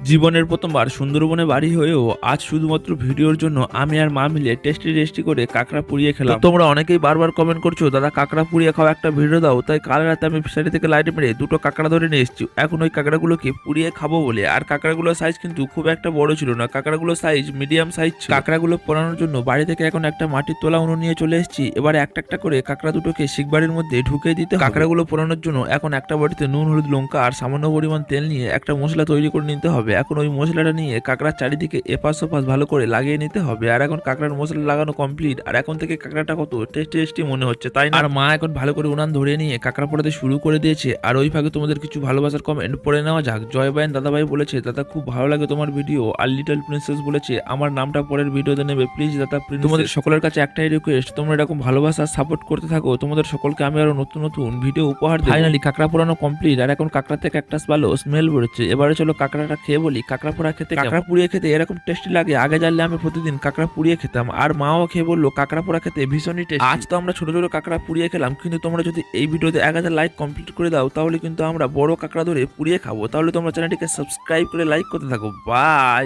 জীবনের প্রথমবার সুন্দরবনে বাড়ি হয়েও আজ শুধুমাত্র ভিডিওর জন্য আমি আর মা মিলে টেস্টি টেস্টি করে কাঁকড়া পুড়িয়ে খেলাম। তো তোমরা অনেকেই বারবার কমেন্ট করছো, দাদা কাঁকড়া পুড়িয়ে খাওয়া একটা ভিডিও দাও। তাই কাল রাতে আমি ফিশারি থেকে লাইট মেরে দুটো কাঁকড়া ধরে নিয়ে এসেছি। এখন ওই কাঁকড়াগুলোকে পুড়িয়ে খাবো বলে। আর কাঁকড়াগুলোর সাইজ কিন্তু খুব একটা বড় ছিল না, কাঁকড়াগুলোর সাইজ মিডিয়াম সাইজ ছিল। কাঁকড়াগুলো পোড়ানোর জন্য বাড়ি থেকে এখন একটা মাটির তোলা উনুন নিয়ে চলে এসেছি। এবারে একটা একটা করে কাঁকড়া দুটোকে শিকবাড়ির মধ্যে ঢুকিয়ে দিতে হবে। কাঁকড়াগুলো পোড়ানোর জন্য এখন একটা বাটিতে নুন, হলুদ, লঙ্কা আর সামান্য পরিমাণ তেল নিয়ে একটা মশলা তৈরি করে নিতে হবে। এখন ওই মশলাটা নিয়ে কাঁকড়ার চারিদিকে এপাশ ওপাশ ভালো করে লাগিয়ে নিতে হবে। আর এখন কাঁকড়ার মশলা লাগানো কমপ্লিট। আর এখন থেকে কাঁকড়াটা কত টেস্টি টেস্টি মনে হচ্ছে, তাই না? আর মা এখন ভালো করে উনান ধরিয়ে নিয়ে কাঁকড়া পোড়াতে শুরু করে দিয়েছে। আর ওই ফাঁকে তোমাদের কিছু ভালোবাসার কমেন্ট পড়ে নেওয়া যাক। জয়বায়ন দাদাভাই বলেছে, দাদা খুব ভালো লাগে তোমার ভিডিও। আর লিটল প্রিন্সেস বলেছে, আমার নামটা পরের ভিডিওতে নেবে প্লিজ দাদা প্রিন্সেস। তোমাদের সকলের কাছে একটাই রিকোয়েস্ট, তোমরা এরকম ভালোবাসা সাপোর্ট করতে থাকো। তোমাদের সকলকে আমি আরো নতুন নতুন ভিডিও উপহার দেব। ফাইনালি কাঁকড়া পোড়ানো কমপ্লিট। আর এখন কাঁকড়া থেকে একটা ভালো স্মেল বেরোচ্ছে। এবারে চলো কাঁকড়াটা খেয়ে বলি কাঁকড়া পোড়া খেতে, কাঁকড়া পুড়িয়ে খেতে এরকম টেস্টি লাগে। আগে জানলে আমি প্রতিদিন কাঁকড়া পুড়িয়ে খেতাম। আর মাও খেয়ে বললো কাঁকড়া পোড়া খেতে ভীষণই টেস্টি। আজ তো আমরা ছোট ছোট কাঁকড়া পুড়িয়ে খেলাম, কিন্তু তোমরা যদি এই ভিডিওতে 1000 লাইক কমপ্লিট করে দাও তাহলে কিন্তু আমরা বড় কাঁকড়া ধরে পুড়িয়ে খাবো। তাহলে তোমরা চ্যানেলটিকে সাবস্ক্রাইব করে লাইক করতে থাকো। বাই।